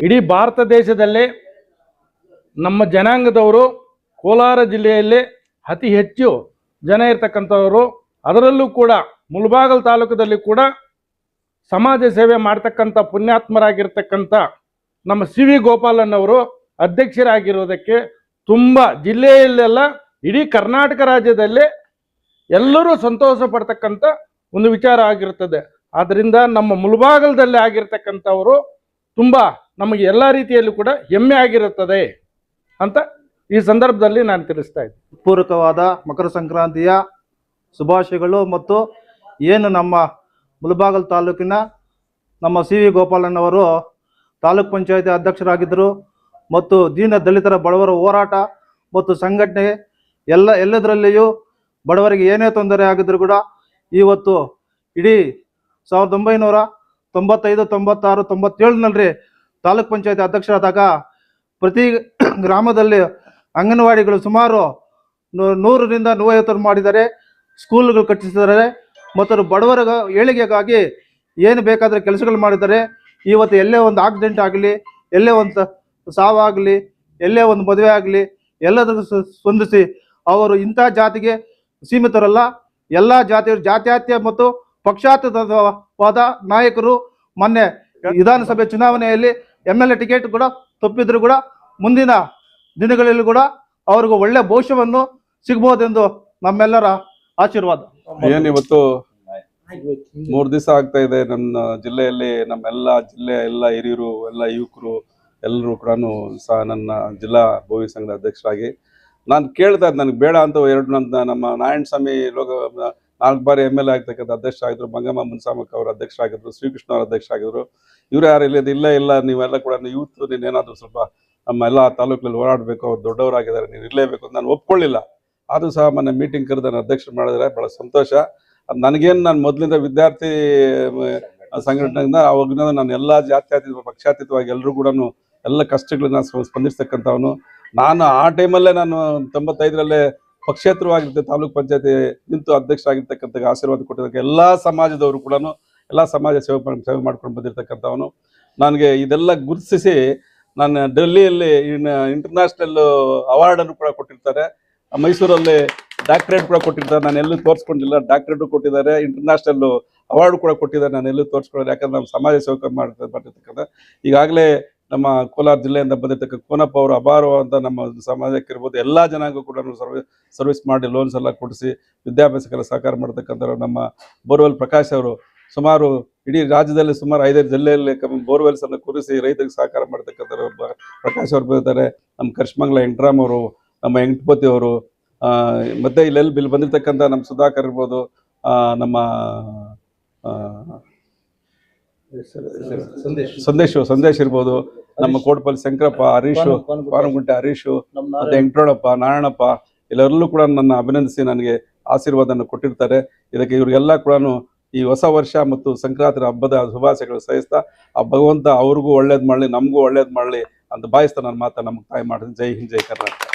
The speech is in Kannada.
ಇಡೀ ಭಾರತ ದೇಶದಲ್ಲೇ ನಮ್ಮ ಜನಾಂಗದವರು ಕೋಲಾರ ಜಿಲ್ಲೆಯಲ್ಲಿ ಅತಿ ಹೆಚ್ಚು ಜನ ಇರ್ತಕ್ಕಂಥವರು, ಅದರಲ್ಲೂ ಕೂಡ ಮುಳಬಾಗಿಲು ತಾಲೂಕದಲ್ಲಿ ಕೂಡ ಸಮಾಜ ಸೇವೆ ಮಾಡ್ತಕ್ಕಂಥ ಪುಣ್ಯಾತ್ಮರಾಗಿರ್ತಕ್ಕಂಥ ನಮ್ಮ ಸಿ ವಿ ಗೋಪಾಲಣ್ಣವರು ಅಧ್ಯಕ್ಷರಾಗಿರೋದಕ್ಕೆ ತುಂಬ ಜಿಲ್ಲೆಯಲ್ಲೆಲ್ಲ ಇಡೀ ಕರ್ನಾಟಕ ರಾಜ್ಯದಲ್ಲೇ ಎಲ್ಲರೂ ಸಂತೋಷ ಪಡ್ತಕ್ಕಂಥ ಒಂದು ವಿಚಾರ ಆಗಿರ್ತದೆ. ಆದ್ದರಿಂದ ನಮ್ಮ ಮುಳಬಾಗಿಲದಲ್ಲಿ ಆಗಿರ್ತಕ್ಕಂಥವರು ತುಂಬ ನಮಗೆ ಎಲ್ಲ ರೀತಿಯಲ್ಲೂ ಕೂಡ ಹೆಮ್ಮೆ ಆಗಿರುತ್ತದೆ ಅಂತ ಈ ಸಂದರ್ಭದಲ್ಲಿ ನಾನು ತಿಳಿಸ್ತಾ ಇದ್ದೀನಿ. ಪೂರಕವಾದ ಮಕರ ಸಂಕ್ರಾಂತಿಯ ಶುಭಾಶಯಗಳು. ಮತ್ತು ಏನು ನಮ್ಮ ಮುಳಬಾಗಿಲು ತಾಲೂಕಿನ ನಮ್ಮ ಸಿ ವಿ ಗೋಪಾಲಣ್ಣವರು ತಾಲೂಕ್ ಪಂಚಾಯತಿ ಅಧ್ಯಕ್ಷರಾಗಿದ್ದರು ಮತ್ತು ದೀನ ದಲಿತರ ಬಡವರ ಹೋರಾಟ ಮತ್ತು ಸಂಘಟನೆ ಎಲ್ಲದರಲ್ಲಿಯೂ ಬಡವರಿಗೆ ಏನೇ ತೊಂದರೆ ಆಗಿದ್ರು ಕೂಡ ಇವತ್ತು ಇಡೀ 1995, 96, 97ನಲ್ಲಿ ತಾಲೂಕ್ ಪಂಚಾಯತಿ ಅಧ್ಯಕ್ಷರಾದಾಗ ಪ್ರತಿ ಗ್ರಾಮದಲ್ಲಿ ಅಂಗನವಾಡಿಗಳು ಸುಮಾರು 100ರಿಂದ 150 ಮಾಡಿದ್ದಾರೆ, ಸ್ಕೂಲ್ಗಳು ಕಟ್ಟಿಸಿದ್ದಾರೆ ಮತ್ತು ಬಡವರ ಏಳಿಗೆಗಾಗಿ ಏನು ಬೇಕಾದರೆ ಕೆಲಸಗಳು ಮಾಡಿದ್ದಾರೆ. ಇವತ್ತು ಎಲ್ಲೇ ಒಂದು ಆಕ್ಸಿಡೆಂಟ್ ಆಗಲಿ, ಎಲ್ಲೇ ಒಂದು ಸಾವಾಗಲಿ, ಎಲ್ಲೇ ಒಂದು ಮದುವೆ ಆಗಲಿ ಎಲ್ಲದಕ್ಕೂ ಸ್ಪಂದಿಸಿ ಅವರು ಇಂಥ ಜಾತಿಗೆ ಸೀಮಿತರಲ್ಲ, ಎಲ್ಲ ಜಾತಿಯವರು ಜಾತ್ಯಾತೀತ ಮತ್ತು ಪಕ್ಷಾತೀತವಾದ ನಾಯಕರು. ಮೊನ್ನೆ ವಿಧಾನಸಭೆ ಚುನಾವಣೆಯಲ್ಲಿ MLA ಟಿಕೆಟ್ ಕೂಡ ತಪ್ಪಿದ್ರು ಕೂಡ ಮುಂದಿನ ದಿನಗಳಲ್ಲಿ ಕೂಡ ಅವ್ರಿಗೂ ಒಳ್ಳೆ ಭವಿಷ್ಯವನ್ನು ಸಿಗ್ಬೋದೆಂದು ನಮ್ಮೆಲ್ಲರ ಆಶೀರ್ವಾದ. ಏನಿವತ್ತು 3 ದಿವಸ ಆಗ್ತಾ ಇದೆ ನನ್ನ ಜಿಲ್ಲೆಯಲ್ಲಿ, ನಮ್ಮೆಲ್ಲ ಜಿಲ್ಲೆಯ ಎಲ್ಲ ಹಿರಿಯರು, ಎಲ್ಲ ಯುವಕರು ಎಲ್ಲರೂ ಕೂಡ ಸಹ ನನ್ನ ಜಿಲ್ಲಾ ಭೋವಿ ಸಂಘದ ಅಧ್ಯಕ್ಷರಾಗಿ ನಾನು ಕೇಳ್ತಾ ಇದ್ದೆ. ನನಗೆ ಬೇಡ ಅಂತ ನಮ್ಮ ನಾರಾಯಣ ಸ್ವಾಮಿ 4 ಬಾರಿ MLA ಆಗ್ತಕ್ಕಂಥ ಅಧ್ಯಕ್ಷ ಆಗಿದ್ರು, ಮಂಗಮ್ಮ ಮುನ್ಸಾಮಕ್ಕ ಅವರು ಅಧ್ಯಕ್ಷರಾಗಿದ್ರು, ಶ್ರೀಕೃಷ್ಣ ಅವರು ಅಧ್ಯಕ್ಷರಾಗಿದ್ರು. ಇವರು ಯಾರು ಇಲ್ಲ ನೀವೆಲ್ಲ ಕೂಡ ಯೂತ್, ನೀನೇನಾದರೂ ಸ್ವಲ್ಪ ನಮ್ಮ ಎಲ್ಲ ತಾಲೂಕಲ್ಲಿ ಓಡಾಡಬೇಕು, ಅವ್ರು ದೊಡ್ಡವರಾಗಿದ್ದಾರೆ, ನೀನು ಇರಲೇಬೇಕು ಅಂತ ನಾನು ಒಪ್ಕೊಳ್ಳಿಲ್ಲ. ಆದರೂ ಸಹ ಮೊನ್ನೆ ಮೀಟಿಂಗ್ ಕರೆದು ನಾನು ಅಧ್ಯಕ್ಷರು ಮಾಡಿದ್ರೆ ಭಾಳ ಸಂತೋಷ. ನನಗೇನು ನಾನು ಮೊದಲಿಂದ ವಿದ್ಯಾರ್ಥಿ ಸಂಘಟನೆಯಿಂದ ಅವಾಗಿಂದ ನಾನು ಎಲ್ಲ ಜಾತ್ಯತೀತ ಪಕ್ಷಾತೀತವಾಗಿ ಎಲ್ಲರೂ ಕೂಡ ಎಲ್ಲ ಕಷ್ಟಗಳನ್ನ ಸ್ಪಂದಿಸ್ತಕ್ಕಂಥವನು ನಾನು. ಆ ಟೈಮಲ್ಲೇ ನಾನು 95ರಲ್ಲೇ ಪಕ್ಷೇತರವಾಗಿರುತ್ತೆ ತಾಲೂಕ್ ಪಂಚಾಯತಿ ನಿಂತು ಅಧ್ಯಕ್ಷ ಆಗಿರ್ತಕ್ಕಂಥ ಆಶೀರ್ವಾದ ಕೊಟ್ಟಿದ್ದಕ್ಕೆ ಎಲ್ಲ ಸಮಾಜದವರು ಕೂಡ ಎಲ್ಲ ಸಮಾಜ ಸೇವೆ ಮಾಡ್ಕೊಂಡು ಬಂದಿರತಕ್ಕಂಥವನು. ನನಗೆ ಇದೆಲ್ಲ ಗುರುತಿಸಿ ನಾನು ಡೆಲ್ಲಿಯಲ್ಲಿ ಇಂಟರ್ನ್ಯಾಷನಲ್ ಅವಾರ್ಡನ್ನು ಕೂಡ ಕೊಟ್ಟಿರ್ತಾರೆ, ಮೈಸೂರಲ್ಲಿ ಡಾಕ್ಟರೇಟ್ ಕೂಡ ಕೊಟ್ಟಿರ್ತಾರೆ. ನಾನು ಎಲ್ಲೂ ತೋರಿಸ್ಕೊಂಡಿಲ್ಲ, ಡಾಕ್ಟರೇಟು ಕೊಟ್ಟಿದ್ದಾರೆ, ಇಂಟರ್ನ್ಯಾಷನಲ್ ಅವಾರ್ಡ್ ಕೂಡ ಕೊಟ್ಟಿದ್ದಾರೆ. ನಾನು ಎಲ್ಲೂ ತೋರಿಸ್ಕೊಳ್ಳೋದು, ಯಾಕಂದ್ರೆ ನಮ್ಮ ಸಮಾಜ ಸೇವೆ ಮಾಡಿರ್ತಕ್ಕಂಥ ಈಗಾಗಲೇ ನಮ್ಮ ಕೋಲಾರ ಜಿಲ್ಲೆಯಿಂದ ಬಂದಿರ್ತಕ್ಕ ಕೋನಪ್ಪ ಅವರು ಅಪಾರವಾದಂಥ ನಮ್ಮ ಸಮಾಜಕ್ಕೆ ಇರ್ಬೋದು ಎಲ್ಲ ಜನಾಂಗ ಕೂಡ ಸರ್ವಿಸ್ ಮಾಡಿ ಲೋನ್ಸ್ ಎಲ್ಲ ಕೊಡಿಸಿ ವಿದ್ಯಾಭ್ಯಾಸಕ್ಕೆಲ್ಲ ಸಹಕಾರ ಮಾಡ್ತಕ್ಕಂಥವ್ರು. ನಮ್ಮ ಬೋರ್ವೆಲ್ ಪ್ರಕಾಶ್ ಅವರು ಸುಮಾರು ಇಡೀ ರಾಜ್ಯದಲ್ಲಿ ಸುಮಾರು 5 ಜಿಲ್ಲೆಯಲ್ಲಿ ಬೋರ್ವೆಲ್ಸ್ ಅನ್ನು ಕುರಿಸಿ ರೈತರಿಗೆ ಸಹಕಾರ ಮಾಡ್ತಕ್ಕಂಥವ್ರು ಪ್ರಕಾಶ್ ಅವರು ಬರ್ತಾರೆ. ನಮ್ಮ ಕರ್ಷ್ಮಂಗ್ಲ ವೆಂಕಟರಾಮ್ ಅವರು, ನಮ್ಮ ವೆಂಕಟಪತಿ ಅವರು, ಮತ್ತೆ ಇಲ್ಲಿ ಬಂದಿರ್ತಕ್ಕಂಥ ನಮ್ಮ ಸುಧಾಕರ್ ಇರ್ಬೋದು, ನಮ್ಮ ಸಂದೇಶ್ ಇರ್ಬೋದು, ನಮ್ಮ ಕೋಟಪಲ್ಲಿ ಶಂಕರಪ್ಪ, ಹರೀಶು, ಪಾರಗುಂಟೆ ಹರೀಶು, ಮತ್ತೆ ವೆಂಕಟರಮಣಪ್ಪ, ನಾರಾಯಣಪ್ಪ ಎಲ್ಲರಲ್ಲೂ ಕೂಡ ನನ್ನ ಅಭಿನಂದಿಸಿ ನನಗೆ ಆಶೀರ್ವಾದವನ್ನು ಕೊಟ್ಟಿರ್ತಾರೆ. ಇದಕ್ಕೆ ಇವರಿಗೆಲ್ಲ ಕೂಡ ಈ ಹೊಸ ವರ್ಷ ಮತ್ತು ಸಂಕ್ರಾಂತಿ ಹಬ್ಬದ ಶುಭಾಶಯಗಳು ಸಹಿಸ್ತಾ ಆ ಭಗವಂತ ಅವ್ರಿಗೂ ಒಳ್ಳೇದು ಮಾಡಲಿ, ನಮಗೂ ಒಳ್ಳೇದು ಮಾಡಲಿ ಅಂತ ಭಾವಿಸ್ತಾ ನನ್ನ ಮಾತನ್ನು ನಮಗೆ ತಾಯಿ ಮಾಡ್ತೀನಿ. ಜೈ ಹಿಂದ್, ಜೈ ಕರ್ನಾಟಕ.